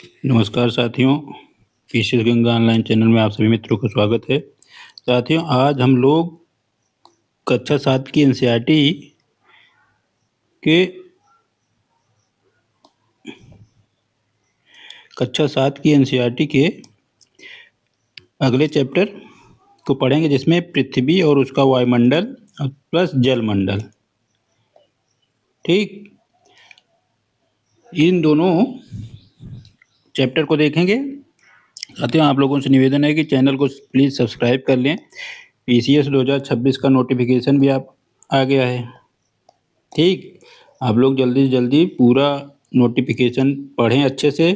नमस्कार साथियों, PCS Ganga online channel में आप सभी मित्रों का स्वागत है। साथियों, आज हम लोग कक्षा 7 की एनसीईआरटी के अगले चैप्टर को पढ़ेंगे, जिसमें पृथ्वी और उसका वायुमंडल प्लस जलमंडल। ठीक, इन दोनों चैप्टर को देखेंगे। साथियों, आप लोगों से निवेदन है कि चैनल को प्लीज़ सब्सक्राइब कर लें। पीसीएस 2026 का नोटिफिकेशन भी आ गया है। ठीक, आप लोग जल्दी से जल्दी पूरा नोटिफिकेशन पढ़ें अच्छे से।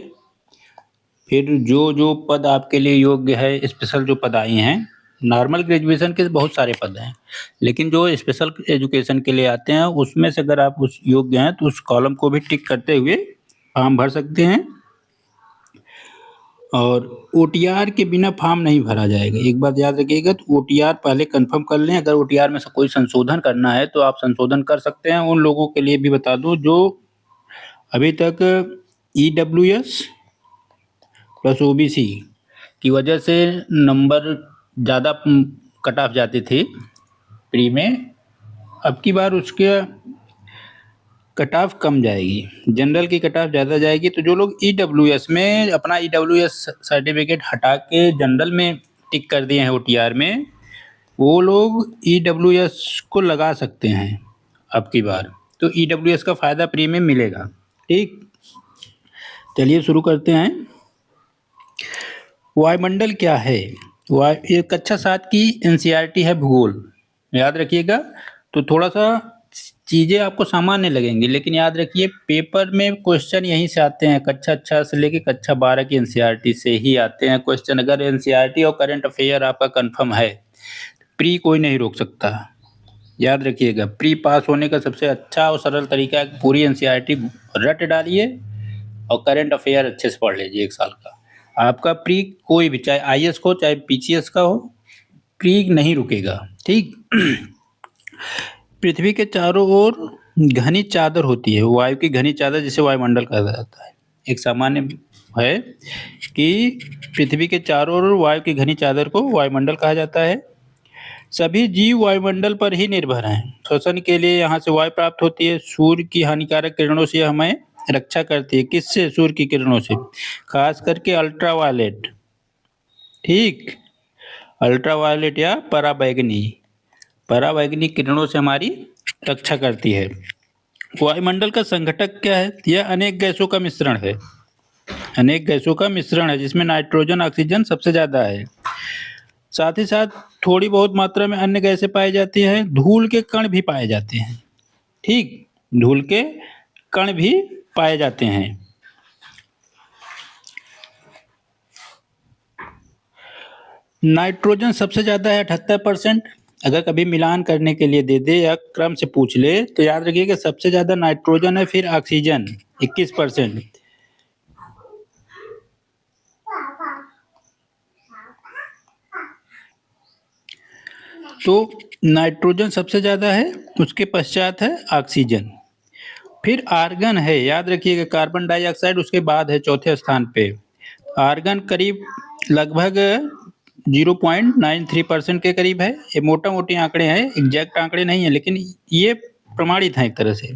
फिर जो जो पद आपके लिए योग्य है, स्पेशल जो पद आई हैं, नॉर्मल ग्रेजुएशन के बहुत सारे पद हैं, लेकिन जो स्पेशल एजुकेशन के लिए आते हैं उसमें से अगर आप उस योग्य हैं तो उस कॉलम को भी टिक करते हुए फॉर्म भर सकते हैं। और ओटीआर के बिना फॉर्म नहीं भरा जाएगा, एक बात याद रखिएगा। तो ओटीआर पहले कंफर्म कर लें। अगर ओटीआर में से कोई संशोधन करना है तो आप संशोधन कर सकते हैं। उन लोगों के लिए भी बता दूं जो अभी तक ईडब्ल्यूएस प्लस ओबीसी की वजह से नंबर ज़्यादा कट ऑफ जाते थे प्री में, अब की बार उसके कट ऑफ कम जाएगी, जनरल की कट ऑफ ज़्यादा जाएगी। तो जो लोग ईडब्ल्यूएस में अपना ईडब्ल्यूएस सर्टिफिकेट हटा के जनरल में टिक कर दिए हैं ओटीआर में, वो लोग ईडब्ल्यूएस को लगा सकते हैं अब की बार। तो ईडब्ल्यूएस का फ़ायदा प्री में मिलेगा। ठीक, चलिए शुरू करते हैं। वायुमंडल क्या है? ये कक्षा 7 की एनसीईआरटी है, भूगोल, याद रखिएगा। तो थोड़ा सा चीज़ें आपको सामान्य लगेंगी, लेकिन याद रखिए पेपर में क्वेश्चन यहीं से आते हैं। कक्षा 6 से लेके कक्षा 12 की एनसीईआरटी से ही आते हैं क्वेश्चन। अगर एनसीईआरटी और करंट अफेयर आपका कंफर्म है, प्री कोई नहीं रोक सकता। याद रखिएगा, प्री पास होने का सबसे अच्छा और सरल तरीका है पूरी एनसीईआरटी रट डालिए और करंट अफेयर अच्छे से पढ़ लीजिए। एक साल का आपका प्री कोई भी, चाहे आईएएस को चाहे पीसीएस का हो, प्री नहीं रुकेगा। ठीक, पृथ्वी के चारों ओर घनी चादर होती है, वायु की घनी चादर, जिसे वायुमंडल कहा जाता है। एक सामान्य है कि पृथ्वी के चारों ओर वायु की घनी चादर को वायुमंडल कहा जाता है। सभी जीव वायुमंडल पर ही निर्भर हैं। श्वसन के लिए यहाँ से वायु प्राप्त होती है। सूर्य की हानिकारक किरणों से हमें रक्षा करती है। किससे? सूर्य की किरणों से, खास करके अल्ट्रावायलेट। ठीक, अल्ट्रावायलेट या पराबैंगनी किरणों से हमारी रक्षा करती है। वायुमंडल का संघटक क्या है? यह अनेक गैसों का मिश्रण है। अनेक गैसों का मिश्रण है, जिसमें नाइट्रोजन, ऑक्सीजन सबसे ज्यादा है। साथ ही साथ थोड़ी बहुत मात्रा में अन्य गैसें पाई जाती हैं। धूल के कण भी पाए जाते हैं। ठीक, धूल के कण भी पाए जाते हैं। नाइट्रोजन सबसे ज्यादा है 78%। अगर कभी मिलान करने के लिए दे दे या क्रम से पूछ ले तो याद रखिए कि सबसे ज्यादा नाइट्रोजन है, फिर ऑक्सीजन 21%। तो नाइट्रोजन सबसे ज्यादा है, उसके पश्चात है ऑक्सीजन, फिर आर्गन है। याद रखिएगा, कार्बन डाइऑक्साइड उसके बाद है चौथे स्थान पे। आर्गन करीब लगभग 0.93% के करीब है। ये मोटा मोटी आंकड़े हैं, एग्जैक्ट आंकड़े नहीं है, लेकिन ये प्रमाणित हैं एक तरह से।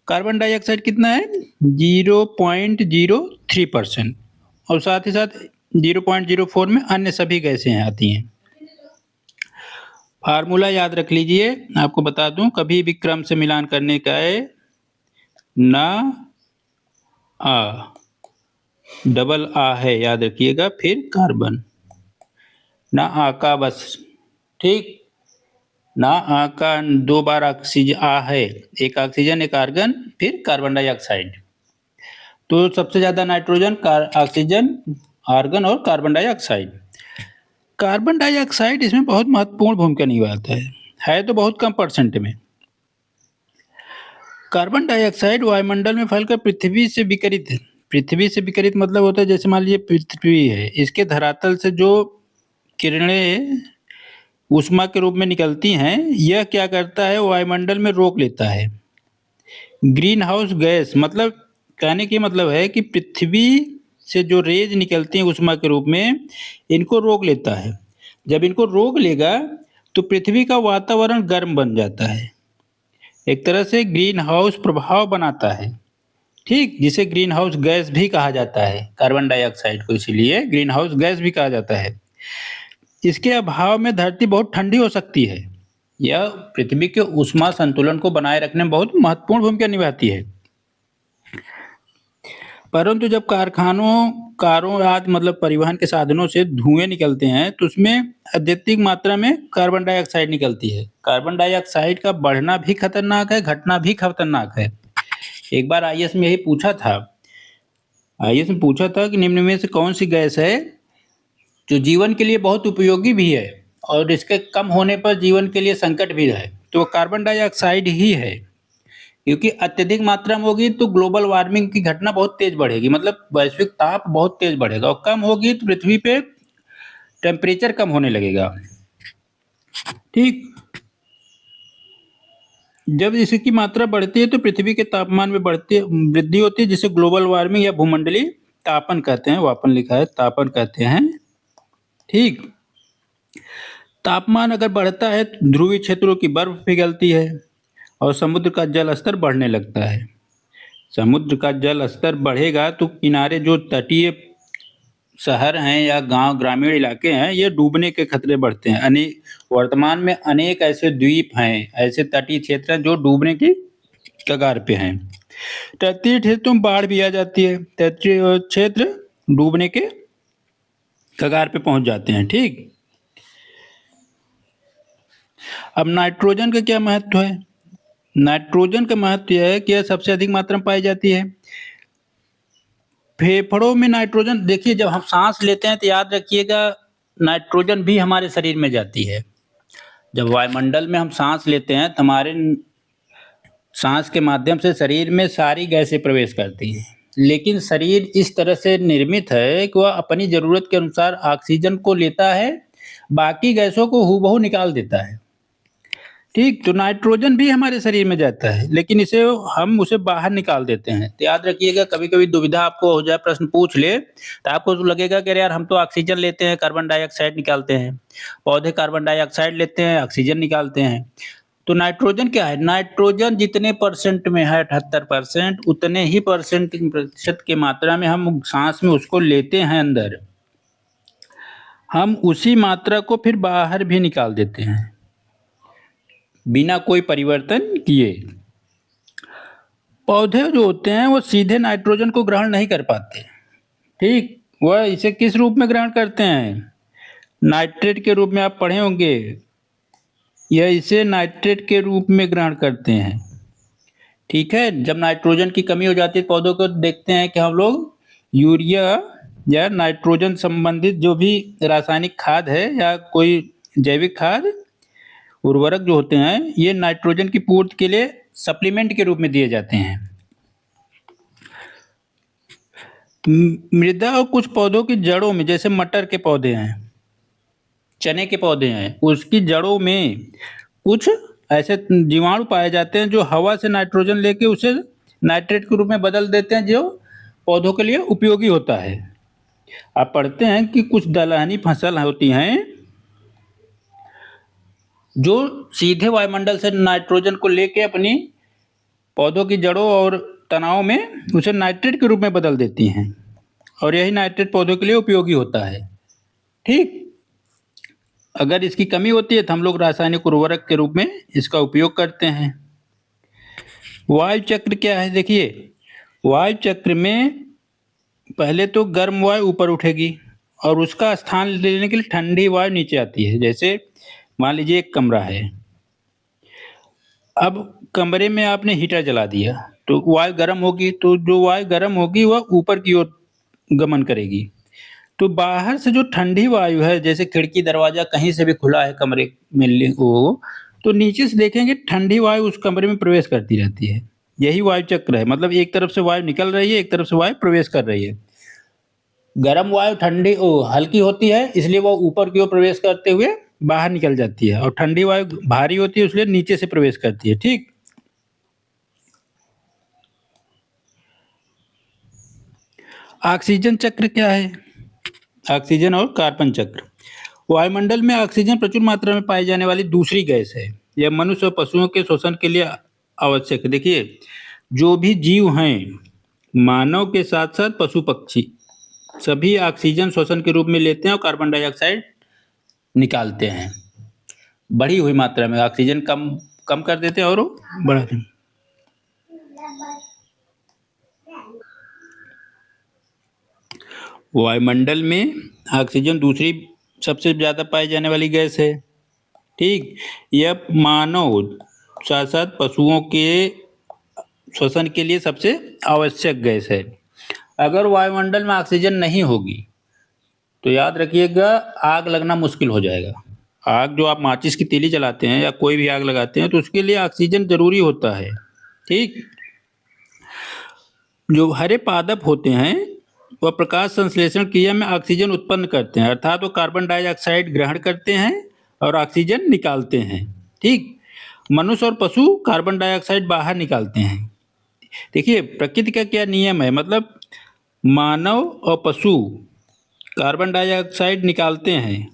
कार्बन डाइऑक्साइड कितना है? 0.03%। और साथ ही साथ 0.04 में अन्य सभी गैसें आती हैं। फार्मूला याद रख लीजिए, आपको बता दूं, कभी भी क्रम से मिलान करने का है ना, डबल आ है, याद रखिएगा, फिर कार्बन ना आ का, बस। ठीक, ना आ का 2 बार ऑक्सीजन आ है, एक ऑक्सीजन एक आर्गन फिर कार्बन डाइऑक्साइड। तो सबसे ज्यादा नाइट्रोजन, ऑक्सीजन, आर्गन और कार्बन डाइऑक्साइड। कार्बन डाइऑक्साइड इसमें बहुत महत्वपूर्ण भूमिका निभाता है तो बहुत कम परसेंट में। कार्बन डाइऑक्साइड वायुमंडल में फैलकर पृथ्वी से विकिरित है। पृथ्वी से विकिरित मतलब होता है, जैसे मान लीजिए पृथ्वी है, इसके धरातल से जो किरणें ऊष्मा के रूप में निकलती हैं, यह क्या करता है, वायुमंडल में रोक लेता है। ग्रीन हाउस गैस, मतलब कहने की मतलब है कि पृथ्वी से जो रेज निकलती हैं ऊष्मा के रूप में, इनको रोक लेता है। जब इनको रोक लेगा तो पृथ्वी का वातावरण गर्म बन जाता है, एक तरह से ग्रीन हाउस प्रभाव बनाता है। ठीक, जिसे ग्रीन हाउस गैस भी कहा जाता है, कार्बन डाइऑक्साइड को इसीलिए ग्रीन हाउस गैस भी कहा जाता है। इसके अभाव में धरती बहुत ठंडी हो सकती है। यह पृथ्वी के ऊष्मा संतुलन को बनाए रखने में बहुत महत्वपूर्ण भूमिका निभाती है। परंतु जब कारखानों, कारों आदि मतलब परिवहन के साधनों से धुएं निकलते हैं तो उसमें अत्यधिक मात्रा में कार्बन डाइऑक्साइड निकलती है। कार्बन डाइऑक्साइड का बढ़ना भी खतरनाक है, घटना भी खतरनाक है। एक बार आईएएस में यही पूछा था, आईएएस में पूछा था कि निम्न में से कौन सी गैस है जो जीवन के लिए बहुत उपयोगी भी है और इसके कम होने पर जीवन के लिए संकट भी है, तो वो कार्बन डाइऑक्साइड ही है। क्योंकि अत्यधिक मात्रा में होगी तो ग्लोबल वार्मिंग की घटना बहुत तेज बढ़ेगी, मतलब वैश्विक ताप बहुत तेज बढ़ेगा, और कम होगी तो पृथ्वी पे टेम्परेचर कम होने लगेगा। ठीक, जब इसकी मात्रा बढ़ती है तो पृथ्वी के तापमान में वृद्धि होती है, जिसे ग्लोबल वार्मिंग या भूमंडलीय तापन कहते हैं। वापन लिखा है, तापन कहते हैं। ठीक, तापमान अगर बढ़ता है तो ध्रुवीय क्षेत्रों की बर्फ पिघलती है और समुद्र का जल स्तर बढ़ने लगता है। समुद्र का जल स्तर बढ़ेगा तो किनारे जो तटीय शहर हैं या गांव, ग्रामीण इलाके हैं, ये डूबने के खतरे बढ़ते हैं। वर्तमान में अनेक ऐसे द्वीप हैं, ऐसे तटीय क्षेत्र हैं जो डूबने की कगार पे हैं। तटीय क्षेत्रों में बाढ़ भी आ जाती है, तटीय क्षेत्र डूबने के कगार पे पहुंच जाते हैं। ठीक, अब नाइट्रोजन का क्या महत्व है? नाइट्रोजन का महत्व यह है कि यह सबसे अधिक मात्रा में पाई जाती है। फेफड़ों में नाइट्रोजन, देखिए जब हम सांस लेते हैं तो याद रखिएगा नाइट्रोजन भी हमारे शरीर में जाती है। जब वायुमंडल में हम सांस लेते हैं तो हमारे सांस के माध्यम से शरीर में सारी गैसें प्रवेश करती हैं, लेकिन शरीर इस तरह से निर्मित है कि वह अपनी जरूरत के अनुसार ऑक्सीजन को लेता है, बाकी गैसों को हूबहू निकाल देता है। ठीक, तो नाइट्रोजन भी हमारे शरीर में जाता है, लेकिन हम उसे बाहर निकाल देते हैं। तो याद रखिएगा, कभी कभी दुविधा आपको हो जाए, प्रश्न पूछ ले तो आपको तो लगेगा कि यार हम तो ऑक्सीजन लेते हैं, कार्बन डाइऑक्साइड निकालते हैं। पौधे कार्बन डाइऑक्साइड लेते हैं, ऑक्सीजन निकालते हैं। तो नाइट्रोजन क्या है? नाइट्रोजन जितने परसेंट में है 78%, उतने ही प्रतिशत की मात्रा में हम सांस में उसको लेते हैं अंदर। हम उसी मात्रा को फिर बाहर भी निकाल देते हैं बिना कोई परिवर्तन किए। पौधे जो होते हैं वो सीधे नाइट्रोजन को ग्रहण नहीं कर पाते। ठीक, वह इसे किस रूप में ग्रहण करते हैं? नाइट्रेट के रूप में आप पढ़े होंगे, यह इसे नाइट्रेट के रूप में ग्रहण करते हैं। ठीक है, जब नाइट्रोजन की कमी हो जाती है पौधों को, देखते हैं कि हम लोग यूरिया या नाइट्रोजन संबंधित जो भी रासायनिक खाद है या कोई जैविक खाद, उर्वरक जो होते हैं, ये नाइट्रोजन की पूर्ति के लिए सप्लीमेंट के रूप में दिए जाते हैं। मृदा और कुछ पौधों की जड़ों में, जैसे मटर के पौधे हैं, चने के पौधे हैं, उसकी जड़ों में कुछ ऐसे जीवाणु पाए जाते हैं जो हवा से नाइट्रोजन लेके उसे नाइट्रेट के रूप में बदल देते हैं, जो पौधों के लिए उपयोगी होता है। आप पढ़ते हैं कि कुछ दलहनी फसल होती हैं जो सीधे वायुमंडल से नाइट्रोजन को लेके अपनी पौधों की जड़ों और तनाव में उसे नाइट्रेट के रूप में बदल देती हैं, और यही नाइट्रेट पौधों के लिए उपयोगी होता है। ठीक, अगर इसकी कमी होती है तो हम लोग रासायनिक उर्वरक के रूप में इसका उपयोग करते हैं। वायु चक्र क्या है? देखिए, वायु चक्र में पहले तो गर्म वायु ऊपर उठेगी और उसका स्थान लेने के लिए ठंडी वायु नीचे आती है। जैसे मान लीजिए एक कमरा है, अब कमरे में आपने हीटर जला दिया तो वायु गर्म होगी, तो जो वायु गर्म होगी वह ऊपर की ओर गमन करेगी। तो बाहर से जो ठंडी वायु है, जैसे खिड़की दरवाजा कहीं से भी खुला है कमरे में वो, तो नीचे से देखेंगे ठंडी वायु उस कमरे में प्रवेश करती रहती है। यही वायु चक्र है, मतलब एक तरफ से वायु निकल रही है, एक तरफ से वायु प्रवेश कर रही है। गर्म वायु हल्की होती है, इसलिए वो ऊपर की ओर प्रवेश करते हुए बाहर निकल जाती है, और ठंडी वायु भारी होती है, इसलिए नीचे से प्रवेश करती है। ठीक, ऑक्सीजन चक्र क्या है? ऑक्सीजन और कार्बन चक्र। वायुमंडल में ऑक्सीजन प्रचुर मात्रा में पाई जाने वाली दूसरी गैस है। यह मनुष्य और पशुओं के श्वसन के लिए आवश्यक है। देखिए, जो भी जीव हैं, मानव के साथ साथ पशु पक्षी सभी ऑक्सीजन श्वसन के रूप में लेते हैं और कार्बन डाइऑक्साइड निकालते हैं। बढ़ी हुई मात्रा में ऑक्सीजन कम कम कर देते हैं और बढ़ा देते हैं। वायुमंडल में ऑक्सीजन दूसरी सबसे ज़्यादा पाई जाने वाली गैस है। ठीक, यह मानव साथ साथ पशुओं के श्वसन के लिए सबसे आवश्यक गैस है। अगर वायुमंडल में ऑक्सीजन नहीं होगी तो याद रखिएगा, आग लगना मुश्किल हो जाएगा। आग जो आप माचिस की तीली जलाते हैं या कोई भी आग लगाते हैं तो उसके लिए ऑक्सीजन जरूरी होता है। ठीक, जो हरे पादप होते हैं वह प्रकाश संश्लेषण क्रिया में ऑक्सीजन उत्पन्न करते हैं, अर्थात वो कार्बन डाइऑक्साइड ग्रहण करते हैं और ऑक्सीजन निकालते हैं। ठीक, मनुष्य और पशु कार्बन डाइऑक्साइड बाहर निकालते हैं। देखिए, प्रकृति का क्या नियम है, मतलब मानव और पशु कार्बन डाइऑक्साइड निकालते हैं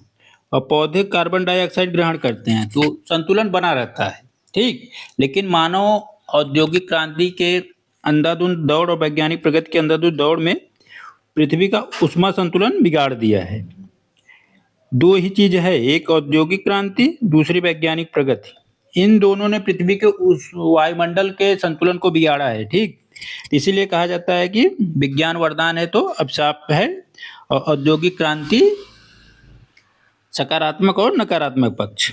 और पौधे कार्बन डाइऑक्साइड ग्रहण करते हैं, तो संतुलन बना रहता है। ठीक, लेकिन मानव औद्योगिक क्रांति के अंधाधुंध दौड़ और वैज्ञानिक प्रगति के अंधाधुंध दौड़ में पृथ्वी का ऊष्मा संतुलन बिगाड़ दिया है। दो ही चीज है, एक औद्योगिक क्रांति, दूसरी वैज्ञानिक प्रगति। इन दोनों ने पृथ्वी के उस वायुमंडल के संतुलन को बिगाड़ा है। ठीक, इसीलिए कहा जाता है कि विज्ञान वरदान है तो अभिशाप है, और औद्योगिक क्रांति सकारात्मक और नकारात्मक पक्ष।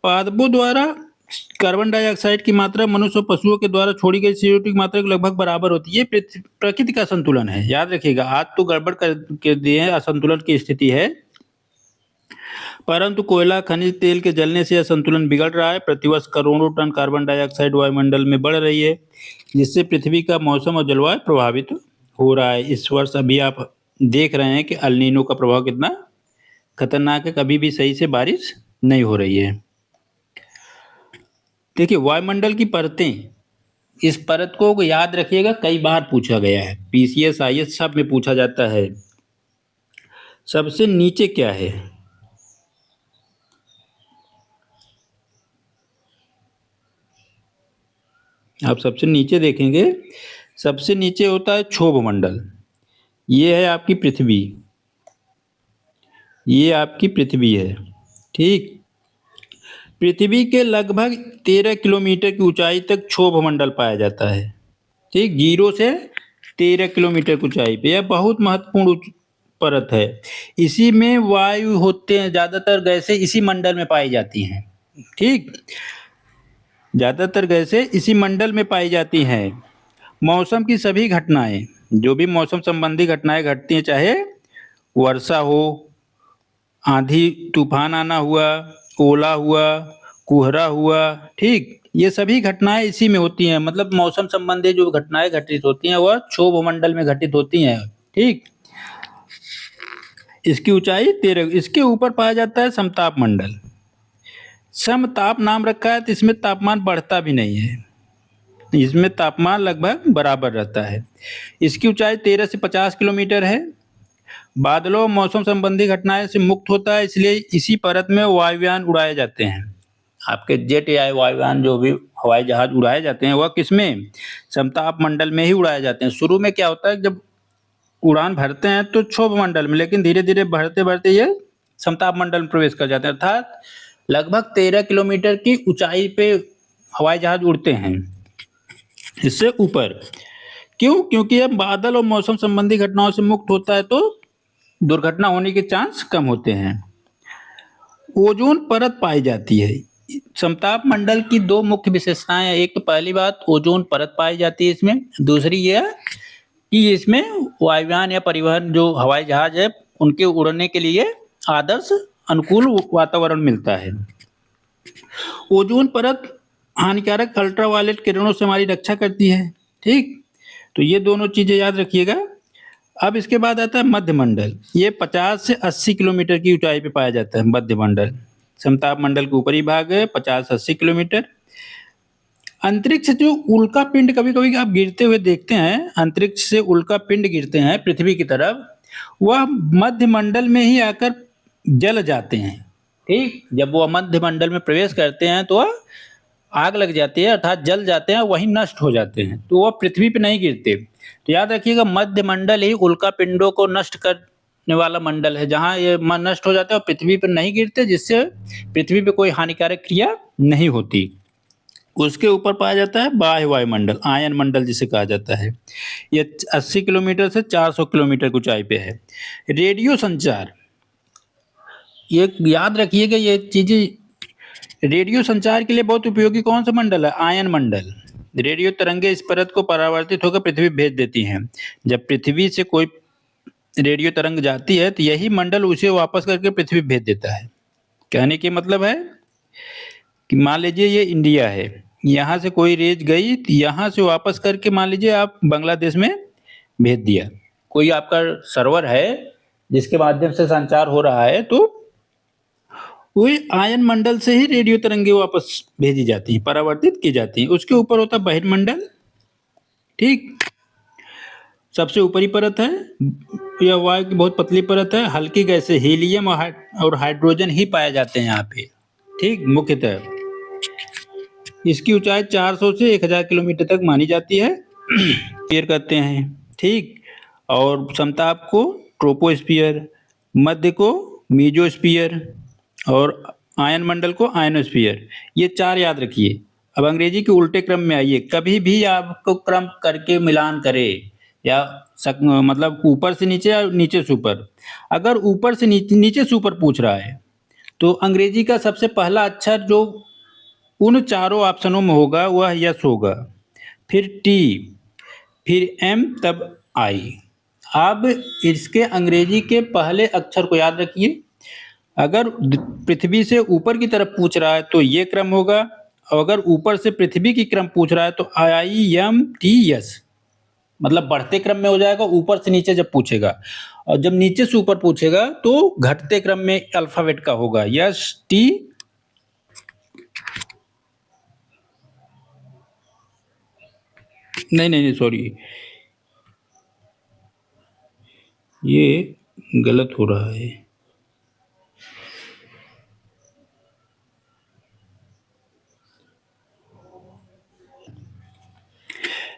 पादपों द्वारा कार्बन डाइऑक्साइड की मात्रा मनुष्य और पशुओं के द्वारा छोड़ी गई CO2 की मात्रा के लगभग बराबर होती है। ये प्रकृति का संतुलन है, याद रखिएगा। आज तो गड़बड़ कर दिए, असंतुलन की स्थिति है, परंतु कोयला खनिज तेल के जलने से यह संतुलन बिगड़ रहा है। प्रतिवर्ष करोड़ों टन कार्बन डाइऑक्साइड वायुमंडल में बढ़ रही है, जिससे पृथ्वी का मौसम और जलवायु प्रभावित हो रहा है। इस वर्ष अभी आप देख रहे हैं कि अल नीनो का प्रभाव कितना खतरनाक है, कभी भी सही से बारिश नहीं हो रही है। देखिए, वायुमंडल की परतें, इस परत को याद रखिएगा, कई बार पूछा गया है, PCS IS सब में पूछा जाता है। सबसे नीचे क्या है? आप सबसे नीचे देखेंगे, सबसे नीचे होता है क्षोभ मंडल। ये है आपकी पृथ्वी, ये आपकी पृथ्वी है। ठीक, पृथ्वी के लगभग 13 किलोमीटर की ऊंचाई तक क्षोभ मंडल पाया जाता है। ठीक, 0 से 13 किलोमीटर की ऊंचाई पे यह बहुत महत्वपूर्ण परत है। इसी में वायु होते हैं, ज्यादातर गैसें इसी मंडल में पाई जाती हैं। ठीक, ज्यादातर गैसें इसी मंडल में पाई जाती हैं। मौसम की सभी घटनाएं, जो भी मौसम संबंधी घटनाएं घटती हैं, चाहे वर्षा हो, आंधी तूफान आना हुआ, ओला हुआ, कोहरा हुआ, ठीक, ये सभी घटनाएं इसी में होती हैं। मतलब मौसम संबंधी जो घटनाएं घटित होती हैं वह क्षोभ मंडल में घटित होती हैं। ठीक, इसकी ऊंचाई 13, इसके ऊपर पाया जाता है समताप मंडल। समताप नाम रखा है तो इसमें तापमान बढ़ता भी नहीं है, इसमें तापमान लगभग बराबर रहता है। इसकी ऊंचाई 13 से 50 किलोमीटर है। बादलों और मौसम संबंधी घटनाएं से मुक्त होता है, इसलिए इसी परत में वायुयान उड़ाए जाते हैं। आपके जेट या वायुयान जो भी हवाई जहाज उड़ाए जाते हैं वह किसमें? समताप मंडल में ही उड़ाए जाते हैं। शुरू में क्या होता है, जब उड़ान भरते हैं तो क्षोभ मंडल में, लेकिन धीरे धीरे बढ़ते बढ़ते ये समताप मंडल में प्रवेश कर जाते हैं, अर्थात लगभग 13 किलोमीटर की ऊंचाई पे हवाई जहाज उड़ते हैं, इससे ऊपर। क्यों? क्योंकि अब बादल और मौसम संबंधी घटनाओं से मुक्त होता है तो दुर्घटना होने के चांस कम होते हैं। ओजोन परत पाई जाती है। समताप मंडल की दो मुख्य विशेषताएं हैं। एक तो पहली बात, ओजोन परत पाई जाती है इसमें। दूसरी यह कि इसमें वायुयान या परिवहन जो हवाई जहाज है उनके उड़ने के लिए आदर्श अनुकूल वातावरण मिलता है। ओजोन परत हानिकारक अल्ट्रावायलेट किरणों से हमारी रक्षा करती है। ठीक, तो ये दोनों चीजें याद रखिएगा। अब इसके बाद आता है मध्य मंडल। ये 50 से 80 किलोमीटर की ऊंचाई पे पाया जाता है मध्य मंडल। समताप मंडल के ऊपरी भाग है 50-80 किलोमीटर। अंतरिक्ष जो उल्का पिंड कभी-कभी आप गिरते हुए देखते हैं, अंतरिक्ष से उल्का पिंड गिरते हैं पृथ्वी की तरफ, वह मध्य मंडल में ही आकर जल जाते हैं, ठीक? जब वह मध्य मंडल में प्रवेश करते हैं तो वह आग लग जाती है अर्थात जल जाते हैं, वहीं नष्ट हो जाते हैं, तो वह पृथ्वी पे नहीं गिरते। तो याद रखिएगा मध्य मंडल ही उल्का पिंडों को नष्ट करने वाला मंडल है, जहाँ ये नष्ट हो जाते हैं और पृथ्वी पर नहीं गिरते, जिससे पृथ्वी पे कोई हानिकारक क्रिया नहीं होती। उसके ऊपर पाया जाता है बाह्य वायुमंडल, आयन मंडल जिसे कहा जाता है। ये 80 किलोमीटर से 400 किलोमीटर की ऊंचाई पे है। रेडियो संचार, ये याद रखिएगा ये चीजें, रेडियो संचार के लिए बहुत उपयोगी कौन सा मंडल है? आयन मंडल। रेडियो तरंगे इस परत को परावर्तित होकर पृथ्वी भेज देती हैं। जब पृथ्वी से कोई रेडियो तरंग जाती है तो यही मंडल उसे वापस करके पृथ्वी भेज देता है। कहने के मतलब है कि मान लीजिए ये इंडिया है, यहाँ से कोई रेज गई तो यहाँ से वापस करके मान लीजिए आप बांग्लादेश में भेज दिया। कोई आपका सर्वर है जिसके माध्यम से संचार हो रहा है, तो वही आयन मंडल से ही रेडियो तरंगे वापस भेजी जाती हैं, परावर्तित की जाती हैं। उसके ऊपर होता है बहिर्मंडल, ठीक? सबसे ऊपरी परत है, यह वायु की बहुत पतली परत है। हल्की गैसें हीलियम और हाइड्रोजन ही पाए जाते हैं यहाँ पे, ठीक? मुख्यतः इसकी ऊंचाई 400 से 1000 किलोमीटर तक मानी जाती है। स्फीयर कहते हैं, ठीक? और समताप को ट्रोपोस्फियर, मध्य को मीजोस्फियर और आयन मंडल को आयनोस्फियर। ये 4 याद रखिए। अब अंग्रेजी के उल्टे क्रम में आइए। कभी भी आपको क्रम करके मिलान करे या मतलब ऊपर से नीचे या नीचे से ऊपर। अगर ऊपर से नीचे से ऊपर पूछ रहा है तो अंग्रेजी का सबसे पहला अक्षर जो उन चारों ऑप्शनों में होगा वह यस होगा, फिर टी, फिर एम, तब आई। अब इसके अंग्रेजी के पहले अक्षर को याद रखिए। अगर पृथ्वी से ऊपर की तरफ पूछ रहा है तो ये क्रम होगा, और अगर ऊपर से पृथ्वी की क्रम पूछ रहा है तो आई एम टी एस, मतलब बढ़ते क्रम में हो जाएगा ऊपर से नीचे जब पूछेगा। और जब नीचे से ऊपर पूछेगा तो घटते क्रम में अल्फाबेट का होगा, यस टी। नहीं सॉरी, ये गलत हो रहा है।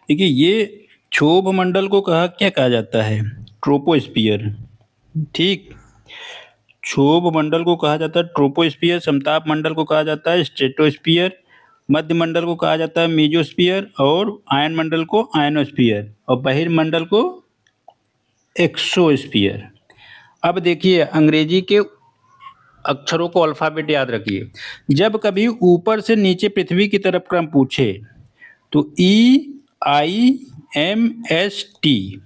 देखिए ये क्षोभ मंडल को क्या कहा जाता है? ट्रोपोस्फियर, ठीक? क्षोभ मंडल को कहा जाता है ट्रोपोस्फियर, समताप मंडल को कहा जाता है स्ट्रेटोस्फियर, मध्य मंडल को कहा जाता है मीजोस्फियर और आयन मंडल को आयनोस्फियर और बहिर्मंडल को एक्सोस्फियर। अब देखिए अंग्रेजी के अक्षरों को अल्फाबेट याद रखिए। जब कभी ऊपर से नीचे पृथ्वी की तरफ क्रम पूछे तो ई आई एम एस टी,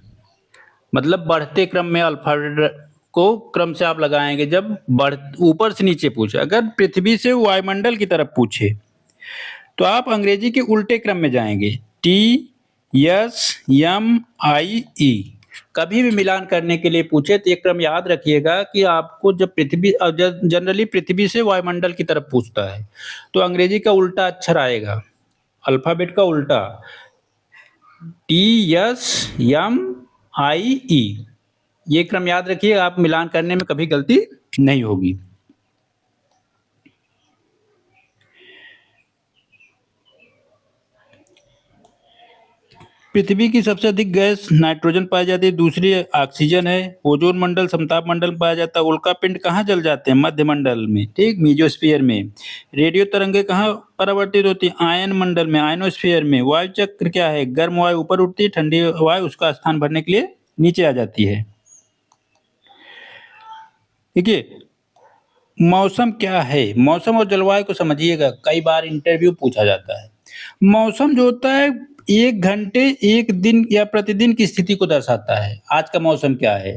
मतलब बढ़ते क्रम में अल्फाबेट को क्रम से आप लगाएंगे जब ऊपर से नीचे पूछे। अगर पृथ्वी से वायुमंडल की तरफ पूछे तो आप अंग्रेजी के उल्टे क्रम में जाएंगे, टी एस एम आई ई। कभी भी मिलान करने के लिए पूछे तो एक क्रम याद रखिएगा कि आपको जब जनरली पृथ्वी से वायुमंडल की तरफ पूछता है तो अंग्रेजी का उल्टा अक्षर आएगा, अल्फाबेट का उल्टा, टी एस एम आई ई। ये क्रम याद रखिए, आप मिलान करने में कभी गलती नहीं होगी। पृथ्वी की सबसे अधिक गैस नाइट्रोजन पाई जाती है, दूसरी ऑक्सीजन है। ओजोन मंडल, समताप मंडल पाया जाता है। उल्का पिंड कहाँ जल जाते हैं? मध्य मंडल में, ठीक? मीजोस्फीयर में। रेडियो तरंगे कहाँ परावर्तित होती है? आयन मंडल में, आयनोस्फीयर में। वायु चक्र क्या है? गर्म वायु ऊपर उठती है, ठंडी वायु उसका स्थान भरने के लिए नीचे आ जाती है। देखिए मौसम क्या है? मौसम और जलवायु को समझिएगा, कई बार इंटरव्यू पूछा जाता है। मौसम जो होता है 1 घंटे, 1 दिन या प्रतिदिन की स्थिति को दर्शाता है। आज का मौसम क्या है?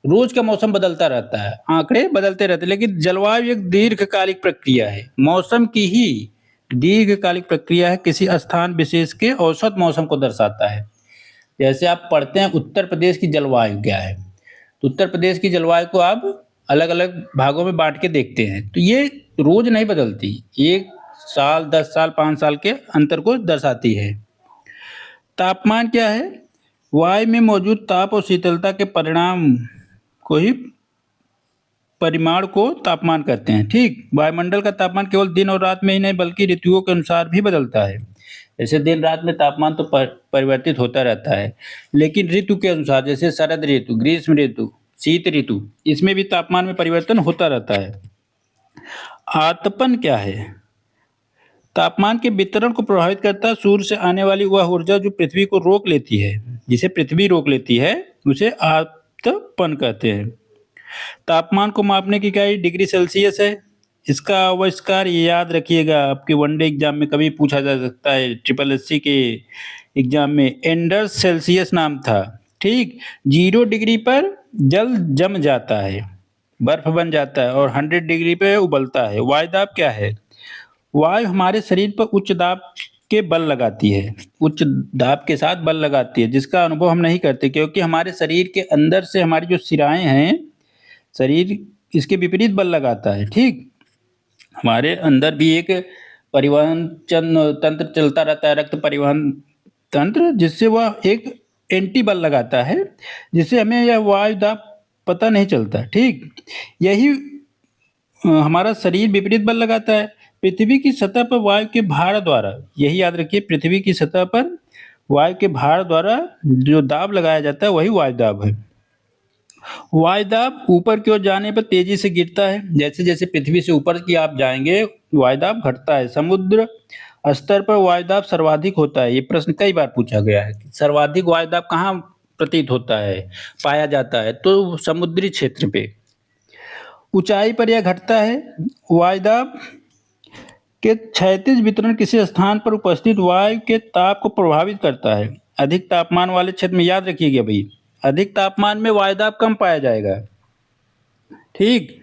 रोज का मौसम बदलता रहता है, आंकड़े बदलते रहते हैं, लेकिन जलवायु एक दीर्घकालिक प्रक्रिया है। मौसम की ही दीर्घकालिक प्रक्रिया है, किसी स्थान विशेष के औसत मौसम को दर्शाता है। जैसे आप पढ़ते हैं उत्तर प्रदेश की जलवायु क्या है, तो उत्तर प्रदेश की जलवायु को आप अलग अलग भागों में बांट के देखते हैं, तो ये रोज नहीं बदलती। एक साल, 10 साल, 5 साल के अंतर को दर्शाती है। तापमान क्या है? वायु में मौजूद ताप और शीतलता के परिमाण को तापमान कहते हैं। ठीक, वायुमंडल का तापमान केवल दिन और रात में ही नहीं बल्कि ऋतुओं के अनुसार भी बदलता है। जैसे दिन रात में तापमान तो परिवर्तित होता रहता है, लेकिन ऋतु के अनुसार जैसे शरद ऋतु, ग्रीष्म ऋतु, शीत ऋतु, इसमें भी तापमान में परिवर्तन होता रहता है। आतपन क्या है? तापमान के वितरण को प्रभावित करता है सूर्य से आने वाली वह ऊर्जा जो पृथ्वी को रोक लेती है। जिसे पृथ्वी रोक लेती है उसे आतपन कहते हैं। तापमान को मापने की इकाई डिग्री सेल्सियस है। इसका आविष्कार याद रखिएगा, आपके वनडे एग्जाम में कभी पूछा जा सकता है। ट्रिपल एससी के एग्जाम में एंडर्स सेल्सियस नाम था। ठीक, 0 डिग्री पर जल जम जाता है, बर्फ बन जाता है और 100 डिग्री पे उबलता है। वायुदाब क्या है? वायु हमारे शरीर पर उच्च दाब के बल लगाती है, उच्च दाब के साथ बल लगाती है, जिसका अनुभव हम नहीं करते क्योंकि हमारे शरीर के अंदर से हमारी जो शिराएं हैं, शरीर इसके विपरीत बल लगाता है। ठीक, हमारे अंदर भी एक परिवहन तंत्र चलता रहता है, रक्त परिवहन तंत्र, जिससे वह एक एंटी बल लगाता है, जिससे हमें यह वायु दाब पता नहीं चलता। ठीक, यही हमारा शरीर विपरीत बल लगाता है। पृथ्वी की सतह पर वायु के भार द्वारा, यही याद रखिए, पृथ्वी की सतह पर वायु के भार द्वारा जो दाब लगाया जाता है वही वायु दाब है। वायुदाब ऊपर की ओर जाने पर तेजी से गिरता है। जैसे जैसे पृथ्वी से ऊपर की आप जाएंगे वायुदाब घटता है। समुद्र स्तर पर वायुदाब सर्वाधिक होता है। ये प्रश्न कई बार पूछा गया है, सर्वाधिक वायुदाब कहाँ प्रतीत होता है, पाया जाता है? तो समुद्री क्षेत्र पे। ऊंचाई पर यह घटता है। वायुदाब के क्षैतिज वितरण किसी स्थान पर उपस्थित वायु के ताप को प्रभावित करता है। अधिक तापमान वाले क्षेत्र में, याद रखिएगा भाई, अधिक तापमान में वायुदाब कम पाया जाएगा। ठीक,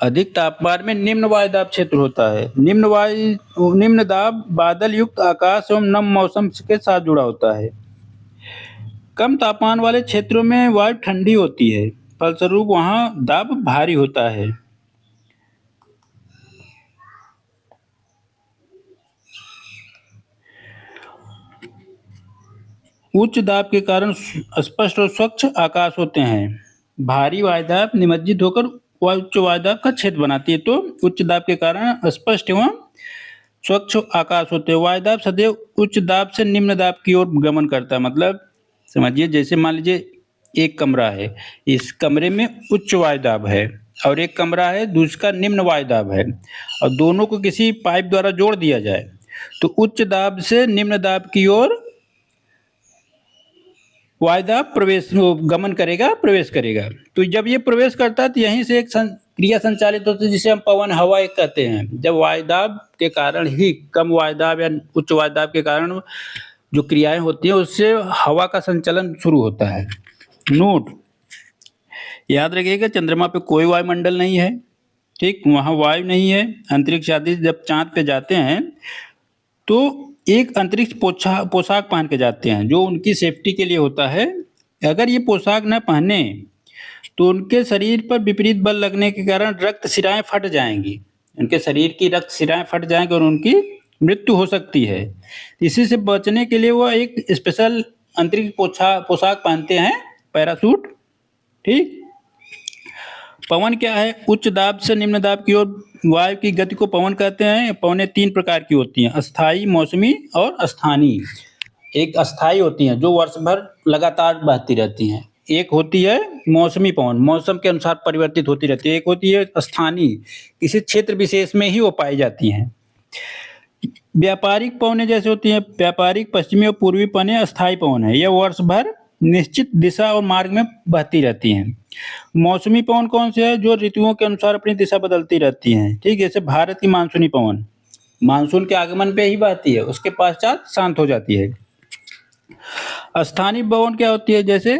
अधिक तापमान में निम्न वायुदाब क्षेत्र होता है। निम्न दाब बादल युक्त आकाश एवं नम मौसम के साथ जुड़ा होता है। कम तापमान वाले क्षेत्रों में वायु ठंडी होती है, फलस्वरूप वहां दाब भारी होता है। उच्च दाब के कारण स्पष्ट और स्वच्छ आकाश होते हैं। भारी वायुदाब निमज्जित होकर उच्च वायुदाब का क्षेत्र बनाती है, तो उच्च दाब के कारण स्पष्ट एवं स्वच्छ आकाश होते हैं। वायुदाब सदैव उच्च दाब से निम्न दाब की ओर गमन करता है। मतलब समझिए, जैसे मान लीजिए एक कमरा है, इस कमरे में उच्च वायुदाब है और एक कमरा है दूसरा निम्न वायुदाब है, और दोनों को किसी पाइप द्वारा जोड़ दिया जाए तो उच्च दाब से निम्न दाब की ओर वायुदाब गमन करेगा, प्रवेश करेगा। तो जब ये प्रवेश करता है तो यहीं से एक क्रिया संचालित होती है जिसे हम पवन हवा एक कहते हैं। जब वायुदाब के कारण ही, कम वायुदाब या उच्च वायुदाब के कारण जो क्रियाएं होती हैं उससे हवा का संचलन शुरू होता है। नोट, याद रखिएगा, चंद्रमा पे कोई वायुमंडल नहीं है। ठीक, वहाँ वायु नहीं है। अंतरिक्ष यात्री जब चांद पे जाते हैं तो एक अंतरिक्ष पोशाक पहन के जाते हैं जो उनकी सेफ्टी के लिए होता है। अगर ये पोशाक न पहने तो उनके शरीर पर विपरीत बल लगने के कारण रक्त शिराएं फट जाएंगी, उनके शरीर की रक्त शिराएं फट जाएंगी और उनकी मृत्यु हो सकती है। इसी से बचने के लिए वो एक स्पेशल अंतरिक्ष पोशाक पहनते हैं, पैरासूट। ठीक, पवन क्या है? उच्च दाब से निम्न दाब की ओर वायु की गति को पवन कहते हैं। पवनें 3 प्रकार की होती हैं, अस्थाई, मौसमी और स्थानीय। एक अस्थाई होती हैं जो वर्ष भर लगातार बहती रहती हैं। एक होती है मौसमी पवन, मौसम के अनुसार परिवर्तित होती रहती है। एक होती है स्थानीय, किसी क्षेत्र विशेष में ही वो पाई जाती हैं। व्यापारिक पवनें जैसे होती हैं, व्यापारिक पश्चिमी और पूर्वी पवनें अस्थाई पवन है, यह वर्ष भर निश्चित दिशा और मार्ग में बहती रहती हैं। मौसमी पवन कौन से है? जो ऋतुओं के अनुसार अपनी दिशा बदलती रहती हैं। ठीक, जैसे भारत की मानसूनी पवन मानसून के आगमन पे ही बहती है, उसके पश्चात शांत हो जाती है। स्थानीय पवन क्या होती है? जैसे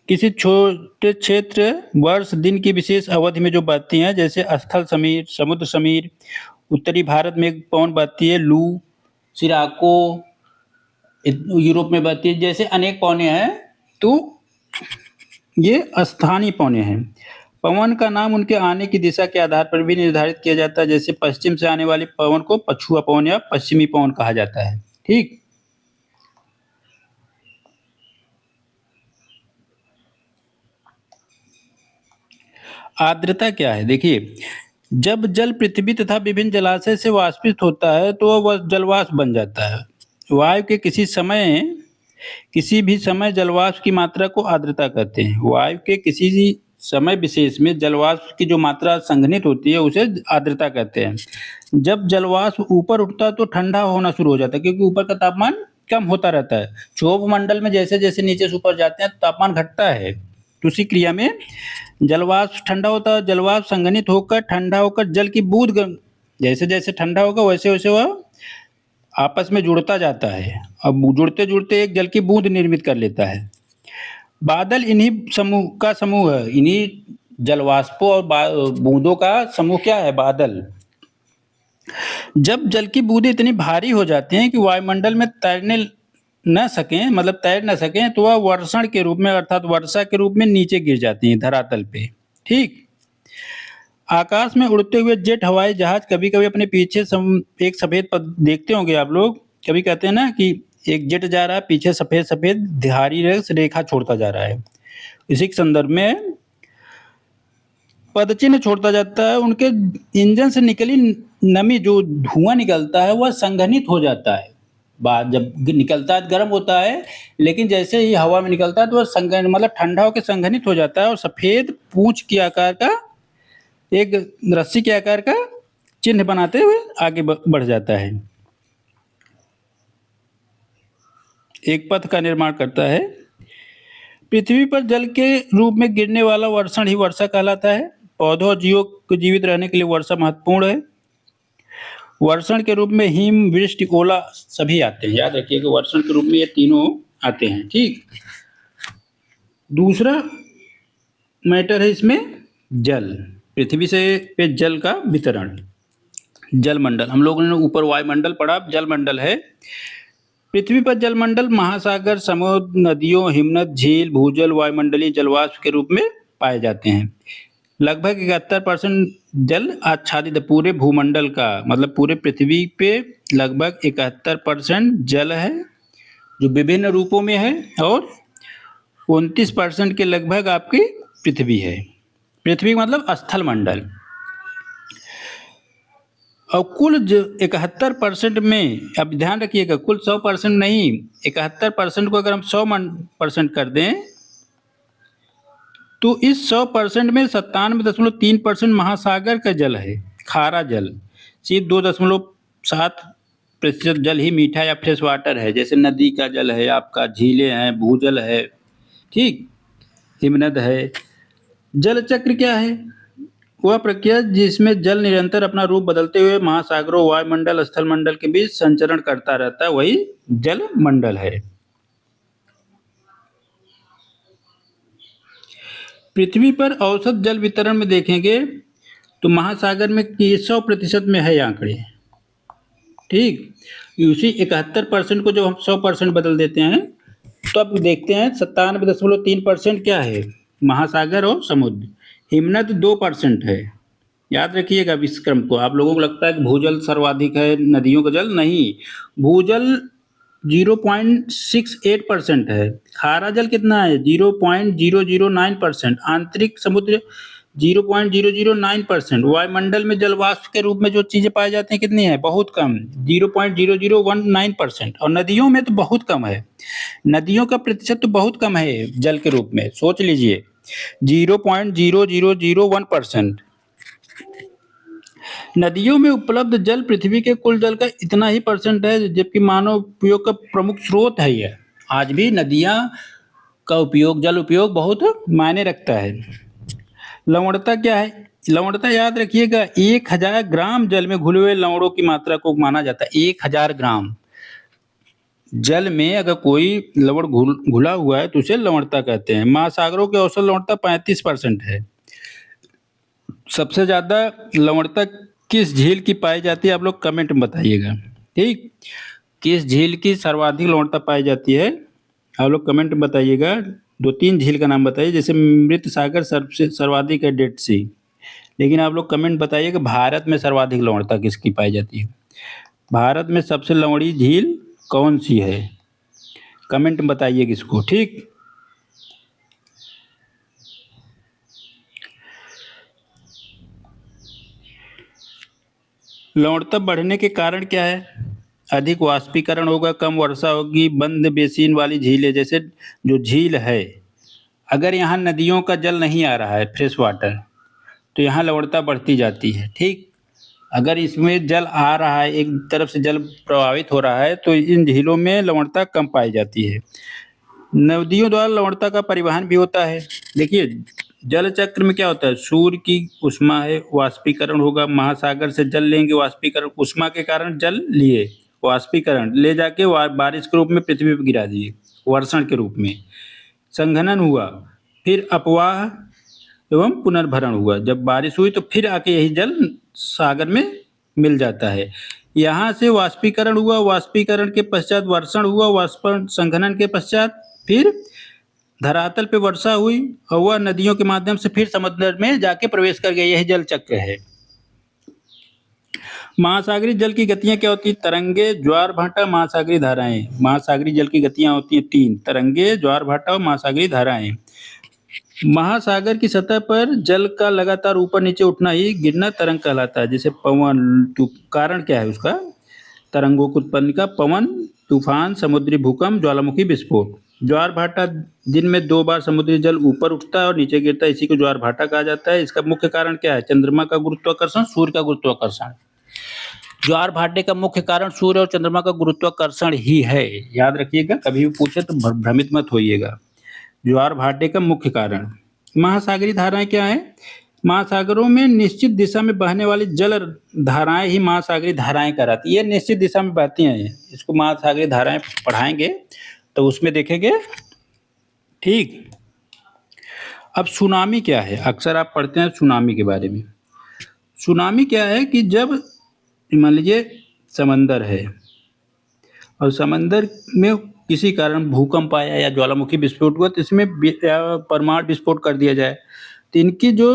किसी छोटे क्षेत्र, वर्ष, दिन की विशेष अवधि में जो बहती हैं, जैसे स्थल समीर, समुद्र समीर। उत्तरी भारत में एक पवन बहती है लू, सिराको, यूरोप में बहती है। जैसे अनेक पवनें हैं, तो ये स्थानीय पवनें हैं। पवन का नाम उनके आने की दिशा के आधार पर भी निर्धारित किया जाता है, जैसे पश्चिम से आने वाले पवन को पछुआ पवन या पश्चिमी पवन कहा जाता है। ठीक। आर्द्रता क्या है? देखिए, जब जल पृथ्वी तथा विभिन्न जलाशय से वाष्पित होता है तो वह जलवाष्प बन जाता है। वायु के किसी भी समय जलवाष्प की मात्रा को आर्द्रता कहते हैं। वायु के किसी भी समय विशेष में जलवाष्प की जो मात्रा संघनित होती है उसे आर्द्रता कहते हैं। जब जलवाष्प ऊपर उठता है तो ठंडा होना शुरू हो जाता है, क्योंकि ऊपर का तापमान कम होता रहता है। क्षोभ मंडल में जैसे जैसे नीचे से ऊपर जाते हैं तो तापमान घटता है, तो उसी क्रिया में जलवाष्प ठंडा होता है। जलवाष्प संघनित होकर ठंडा होकर जल की जैसे जैसे ठंडा होगा वैसे वैसे वह आपस में जुड़ता जाता है। अब जुड़ते जुड़ते एक जल की बूंद निर्मित कर लेता है। बादल इन्हीं समूह है। इन्हीं जलवाष्पों और बूंदों का समूह क्या है? बादल। जब जल की बूंदें इतनी भारी हो जाती हैं कि वायुमंडल में तैर न सकें तो वह वर्षण के रूप में अर्थात वर्षा के रूप में नीचे गिर जाती हैं धरातल पे। ठीक। आकाश में उड़ते हुए जेट हवाई जहाज कभी कभी अपने पीछे एक सफेद पद देखते होंगे आप लोग। कभी कहते हैं ना कि एक जेट जा रहा है, पीछे सफेद सफेद धारी रेखा छोड़ता जा रहा है। इसी के संदर्भ में पदचिन्ह छोड़ता जाता है। उनके इंजन से निकली नमी, जो धुआं निकलता है वह संघनित हो जाता है। जब निकलता है गर्म होता है, लेकिन जैसे ही हवा में निकलता है तो वह मतलब ठंडा होकर संघनित हो जाता है और सफेद पूंछ के आकार का एक रस्सी के आकार का चिन्ह बनाते हुए आगे बढ़ जाता है। एक पथ का निर्माण करता है। पृथ्वी पर जल के रूप में गिरने वाला वर्षण ही वर्षा कहलाता है। पौधों और जीवों को जीवित रहने के लिए वर्षा महत्वपूर्ण है। वर्षण के रूप में हिम, वृष्टि, ओला सभी आते हैं। याद रखिएगा, वर्षण के रूप में ये तीनों आते हैं। ठीक। दूसरा मैटर है इसमें जल। पृथ्वी से पे जल का वितरण। जलमंडल, हम लोगों ने ऊपर वायुमंडल पढ़ा, जलमंडल है। पृथ्वी पर जलमंडल महासागर, समुद्र, नदियों, हिमनद, झील, भूजल, वायुमंडलीय जलवाष्प के रूप में पाए जाते हैं। लगभग 71% जल आच्छादित पूरे भूमंडल का, मतलब पूरे पृथ्वी पे लगभग 71% जल है जो विभिन्न रूपों में है, और 29% के लगभग आपकी पृथ्वी है। पृथ्वी मतलब स्थल मंडल। और कुल 71% में, अब ध्यान रखिएगा, कुल 100% नहीं, 71% को अगर हम 100% कर दें तो इस 100% में 97.3% महासागर का जल है, खारा जल। सिर्फ 2.7% जल ही मीठा या फ्रेश वाटर है, जैसे नदी का जल है, आपका झीलें हैं, भूजल है। ठीक। हिमनद है। जल चक्र क्या है? वह प्रक्रिया जिसमें जल निरंतर अपना रूप बदलते हुए महासागरों, वायुमंडल, स्थल मंडल के बीच संचरण करता रहता है, वही जल मंडल है। पृथ्वी पर औसत जल वितरण में देखेंगे तो महासागर में 100% में है आंकड़े। ठीक। उसी 71% को जब हम 100% बदल देते हैं तो अब देखते हैं 97.3% क्या है? महासागर और समुद्र। हिमनद 2% है। याद रखिएगा इस क्रम को। आप लोगों को लगता है कि भूजल सर्वाधिक है, नदियों का जल, नहीं। भूजल 0.68% है। खारा जल कितना है? 0.009%। आंतरिक समुद्र 0.009%। वायुमंडल में जलवाष्प के रूप में जो चीजें पाई जाती हैं कितनी है? बहुत कम, 0.0019%। और नदियों में तो बहुत कम है। नदियों का प्रतिशत तो बहुत कम है जल के रूप में, सोच लीजिए, 0.0001%। नदियों में उपलब्ध जल पृथ्वी के कुल जल का इतना ही परसेंट है, जबकि मानव उपयोग का प्रमुख स्रोत है यह। आज भी नदियां का उपयोग, जल उपयोग बहुत मायने रखता है। लवणता क्या है? लवणता याद रखिएगा, 1000 ग्राम जल में घुले हुए लवणों की मात्रा को माना जाता है। 1000 ग्राम जल में अगर कोई लवण घुला हुआ है तो उसे लवणता कहते हैं। महासागरों की औसत लवणता 35% है। सबसे ज्यादा लवणता किस झील की पाई जाती है? आप लोग कमेंट में बताइएगा। ठीक। किस झील की सर्वाधिक लवणता पाई जाती है? आप लोग कमेंट में बताइएगा। 2-3 झील का नाम बताइए, जैसे मृत सागर सबसे सर्वाधिक है डेड सी। लेकिन आप लोग कमेंट बताइए कि भारत में सर्वाधिक लवणता किसकी पाई जाती है? भारत में सबसे लवणी झील कौन-सी है? कमेंट में बताइए किसको, ठीक? लवणता बढ़ने के कारण क्या है? अधिक वाष्पीकरण होगा, कम वर्षा होगी, बंद बेसिन वाली झीलें, जैसे जो झील है, अगर यहाँ नदियों का जल नहीं आ रहा है फ्रेश वाटर, तो यहाँ लवणता बढ़ती जाती है, ठीक? अगर इसमें जल आ रहा है, एक तरफ से जल प्रवाहित हो रहा है, तो इन झीलों में लवणता कम पाई जाती है। नदियों द्वारा लवणता का परिवहन भी होता है। देखिए, जल चक्र में क्या होता है? सूर्य की ऊष्मा है, वाष्पीकरण होगा, महासागर से जल लेंगे, वाष्पीकरण ऊष्मा के कारण जल लिए, वाष्पीकरण ले जाके बारिश के रूप में पृथ्वी पर गिरा दिए, वर्षण के रूप में। संघनन हुआ, फिर अपवाह एवं पुनर्भरण हुआ। जब बारिश हुई तो फिर आके यही जल सागर में मिल जाता है। यहाँ से वाष्पीकरण हुआ, वाष्पीकरण के पश्चात वर्षण हुआ, वाष्पन संघनन के पश्चात फिर धरातल पे वर्षा हुई और वह नदियों के माध्यम से फिर समुद्र में जाके प्रवेश कर गई। यही जल चक्र है। महासागरीय जल की गतियां क्या होती है? तरंगे, ज्वार भाटा, महासागरीय धाराएं। महासागरीय जल की गतियां होती हैं 3: तरंगे, ज्वार भाटा और महासागरीय धाराएं। महासागर की सतह पर जल का लगातार ऊपर नीचे उठना ही गिरना तरंग कहलाता है। जैसे पवन, कारण क्या है उसका? तरंगों की उत्पत्ति का पवन, तूफान, समुद्री भूकंप, ज्वालामुखी विस्फोट। ज्वार भाटा, दिन में 2 बार समुद्री जल ऊपर उठता है और नीचे गिरता है, इसी को ज्वार भाटा कहा जाता है। इसका मुख्य कारण क्या है? चंद्रमा का गुरुत्वाकर्षण, सूर्य का गुरुत्वाकर्षण। ज्वार भाटे का मुख्य कारण सूर्य और चंद्रमा का गुरुत्वाकर्षण ही है। याद रखिएगा, कभी भी पूछे तो भ्रमित मत होइएगा। ज्वार भाटे का मुख्य कारण। महासागरीय धाराएं क्या है? महासागरों में निश्चित दिशा में बहने वाली जल धाराएं ही महासागरीय धाराएं कहलाती है। ये निश्चित दिशा में बहती हैं, इसको महासागरीय धाराएं पढ़ाएंगे तो उसमें देखेंगे, ठीक? अब सुनामी क्या है? अक्सर आप पढ़ते हैं सुनामी के बारे में। सुनामी क्या है कि जब मान लीजिए समंदर है और समंदर में किसी कारण भूकंप आया या ज्वालामुखी विस्फोट हुआ, तो इसमें परमाणु विस्फोट कर दिया जाए, तो इनकी जो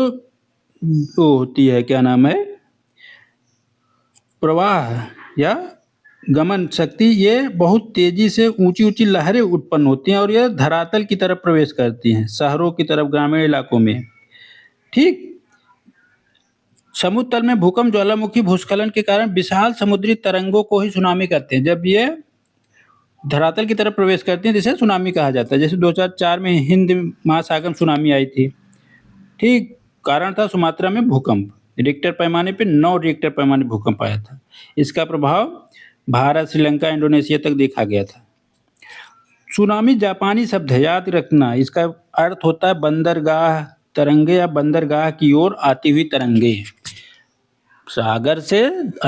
वो होती है, क्या नाम है, प्रवाह या गमन शक्ति, ये बहुत तेजी से ऊंची ऊंची लहरें उत्पन्न होती हैं और यह धरातल की तरफ प्रवेश करती हैं, शहरों की तरफ, ग्रामीण इलाकों में, ठीक? समुद्र तल में भूकंप, ज्वालामुखी, भूस्खलन के कारण विशाल समुद्री तरंगों को ही सुनामी कहते हैं। जब ये धरातल की तरफ प्रवेश करती हैं जिसे सुनामी कहा जाता है। जैसे 2004 में हिंद महासागर में सुनामी आई थी, ठीक? कारण था सुमात्रा में भूकंप, रिक्टर पैमाने पे 9 रिक्टर पैमाने भूकंप आया था। इसका प्रभाव भारत, श्रीलंका, इंडोनेशिया तक देखा गया था। सुनामी जापानी शब्द है, याद रखना। इसका अर्थ होता है बंदरगाह तरंगे या बंदरगाह की ओर आती हुई तरंगे। सागर से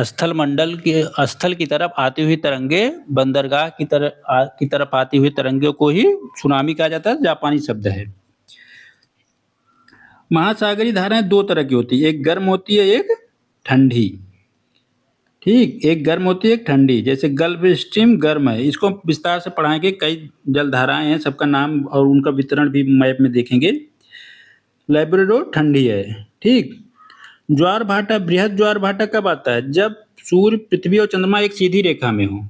स्थल की तरफ आती हुई तरंगे, बंदरगाह की तरफ आती हुई तरंगे को ही सुनामी कहा जाता है, जापानी शब्द है। महासागरीय धाराएं 2 तरह की होती है, एक गर्म होती है, एक ठंडी, ठीक? एक गर्म होती है, एक ठंडी। जैसे गल्फ स्ट्रीम गर्म है, इसको विस्तार से पढ़ाएंगे, कई जलधाराएं हैं, सबका नाम और उनका वितरण भी मैप में देखेंगे। लैब्राडोर ठंडी है, ठीक? ज्वार भाटा, बृहद ज्वार भाटा कब आता है? जब सूर्य, पृथ्वी और चंद्रमा एक सीधी रेखा में हो।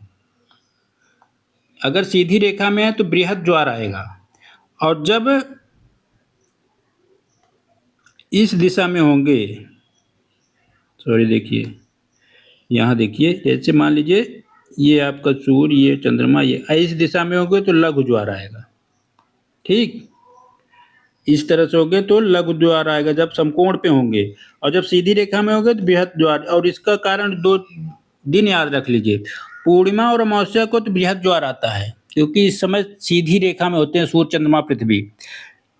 अगर सीधी रेखा में है तो बृहद ज्वार आएगा, और जब इस दिशा में होंगे, सॉरी देखिए, यहाँ देखिए, जैसे मान लीजिए ये आपका सूर्य, ये चंद्रमा, ये इस दिशा में होंगे तो लघु ज्वार आएगा, ठीक? इस तरह से होंगे तो लघु ज्वार आएगा जब समकोण पे होंगे, और जब सीधी रेखा में होंगे तो बृहद ज्वार। और इसका कारण 2 दिन याद रख लीजिए, पूर्णिमा और अमावस्या को तो बृहद ज्वार आता है, क्योंकि इस समय सीधी रेखा में होते हैं सूर्य, चंद्रमा, पृथ्वी।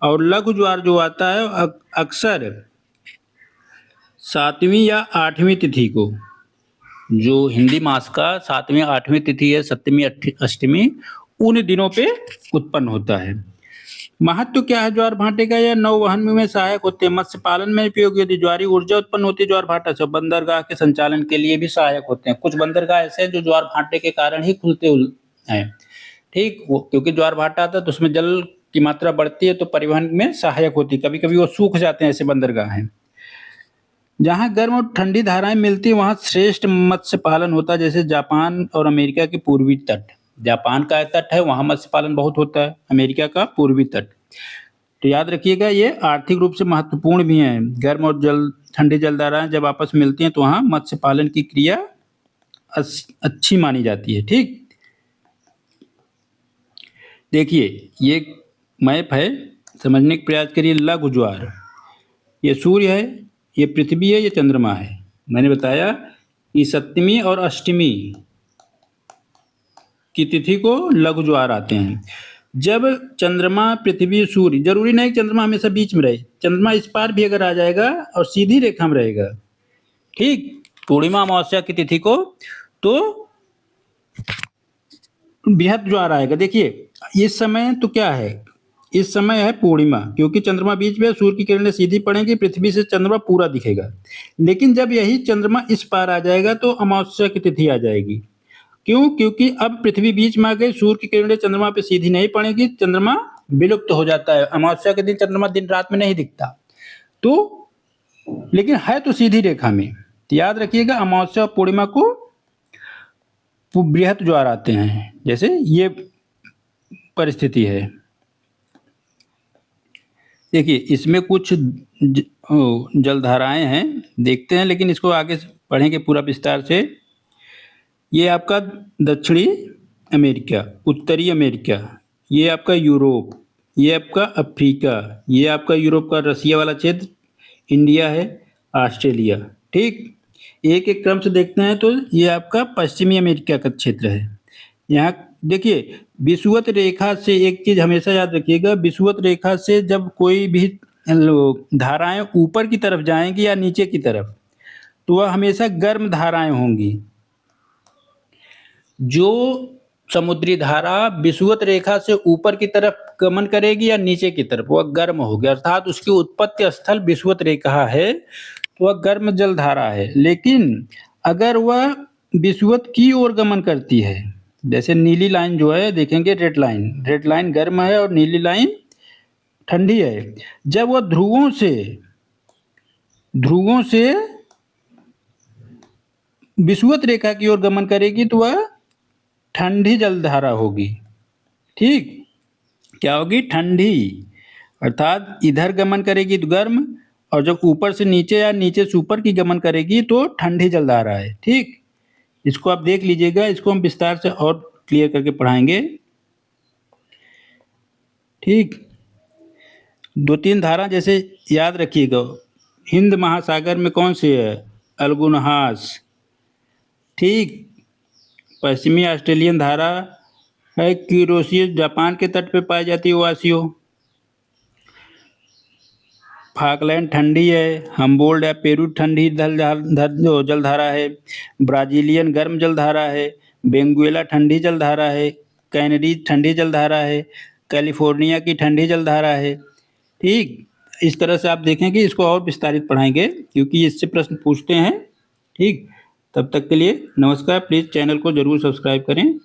और लघु ज्वार जो आता है अक्सर 7वीं या 8वीं तिथि को, जो हिंदी मास का 7वीं 8वीं तिथि है, 7वीं 8वीं, उन दिनों पे उत्पन्न होता है। महत्व क्या है ज्वार भाटे का? यह नौवहन में सहायक होते हैं, मत्स्य पालन में उपयोगी होती है, ज्वारीय ऊर्जा उत्पन्न होती है ज्वार भाटा से, बंदरगाह के संचालन के लिए भी सहायक होते हैं। कुछ बंदरगाह ऐसे हैं जो ज्वार भाटे के कारण ही खुलते हैं, ठीक? वो क्योंकि ज्वार भाटा आता है तो उसमें जल की मात्रा बढ़ती है तो परिवहन में सहायक होती है। कभी-कभी वो सूख जाते हैं ऐसे बंदरगाहें। जहाँ गर्म और ठंडी धाराएँ मिलती हैं वहाँ श्रेष्ठ मत्स्य पालन होता है, जैसे जापान और अमेरिका के पूर्वी तट। जापान का तट है वहाँ मत्स्य पालन बहुत होता है, अमेरिका का पूर्वी तट। तो याद रखिएगा ये आर्थिक रूप से महत्वपूर्ण भी हैं। गर्म और ठंडी जलधाराएँ जब आपस में मिलती हैं तो वहाँ मत्स्य पालन की क्रिया अच्छी मानी जाती है। ठीक? देखिए ये मैप है, समझने का प्रयास करिए। लघु ज्वार, ये सूर्य है, ये पृथ्वी है, ये चंद्रमा है। मैंने बताया कि सप्तमी और अष्टमी की तिथि को लघु ज्वार आते हैं। जब चंद्रमा, पृथ्वी, सूर्य, जरूरी नहीं कि चंद्रमा हमेशा बीच में रहे, चंद्रमा इस पार भी अगर आ जाएगा और सीधी रेखा में रहेगा, ठीक, पूर्णिमा अमावस्या की तिथि को, तो बृहत ज्वार आएगा। देखिए इस समय तो क्या है, इस समय है पूर्णिमा, क्योंकि चंद्रमा बीच में, सूर्य की किरणें सीधी पड़ेंगी, पृथ्वी से चंद्रमा पूरा दिखेगा। लेकिन जब यही चंद्रमा इस पार आ जाएगा तो अमावस्या की तिथि आ जाएगी। क्यों? क्योंकि अब पृथ्वी बीच में आ गई, सूर्य की किरणें चंद्रमा पे सीधी नहीं पड़ेगी, चंद्रमा विलुप्त हो जाता है। अमावस्या के दिन चंद्रमा दिन रात में नहीं दिखता, तो लेकिन है तो सीधी रेखा में। तो याद रखिएगा अमावस्या और पूर्णिमा को बृहत ज्वार आते हैं, जैसे ये परिस्थिति है। देखिए इसमें कुछ जलधाराएं हैं, देखते हैं, लेकिन इसको आगे पढ़ेंगे पूरा विस्तार से। ये आपका दक्षिणी अमेरिका, उत्तरी अमेरिका, ये आपका यूरोप, ये आपका अफ्रीका, ये आपका यूरोप का रसिया वाला क्षेत्र, इंडिया है, ऑस्ट्रेलिया। ठीक, एक एक क्रम से देखते हैं तो ये आपका पश्चिमी अमेरिका का क्षेत्र है। यहाँ देखिए विषुवत रेखा से एक चीज हमेशा याद रखिएगा, विषुवत रेखा से जब कोई भी धाराएं ऊपर की तरफ जाएंगी या नीचे की तरफ, तो वह हमेशा गर्म धाराएं होंगी। जो समुद्री धारा विषुवत रेखा से ऊपर की तरफ गमन करेगी या नीचे की तरफ, वह गर्म होगी, अर्थात उसकी उत्पत्ति स्थल विषुवत रेखा है तो वह गर्म जल धारा है। लेकिन अगर वह विषुवत की ओर गमन करती है, जैसे नीली लाइन जो है देखेंगे, रेड लाइन गर्म है और नीली लाइन ठंडी है। जब वह ध्रुवों से विषुवत रेखा की ओर गमन करेगी तो वह ठंडी जलधारा होगी। ठीक, क्या होगी? ठंडी, अर्थात इधर गमन करेगी तो गर्म, और जब ऊपर से नीचे या नीचे से ऊपर की गमन करेगी तो ठंडी जलधारा है। ठीक, इसको आप देख लीजिएगा, इसको हम विस्तार से और क्लियर करके पढ़ाएंगे। ठीक, 2-3 धारा जैसे याद रखिएगा। हिंद महासागर में कौन सी है? अल्गुनहास। ठीक, पश्चिमी ऑस्ट्रेलियन धारा है क्यूरोसियस, जापान के तट पे पाई जाती है ओआसियो। फाकलैंड ठंडी है, हम्बोल्ट या पेरू ठंडी जलधारा है, ब्राजीलियन गर्म जलधारा है, वेनेजुएला ठंडी जलधारा है, कैनरीज ठंडी जलधारा है, कैलिफोर्निया की ठंडी जलधारा है। ठीक, इस तरह से आप देखेंगे, इसको और विस्तारित पढ़ाएंगे क्योंकि इससे प्रश्न पूछते हैं। ठीक, तब तक के लिए नमस्कार। प्लीज़ चैनल को ज़रूर सब्सक्राइब करें।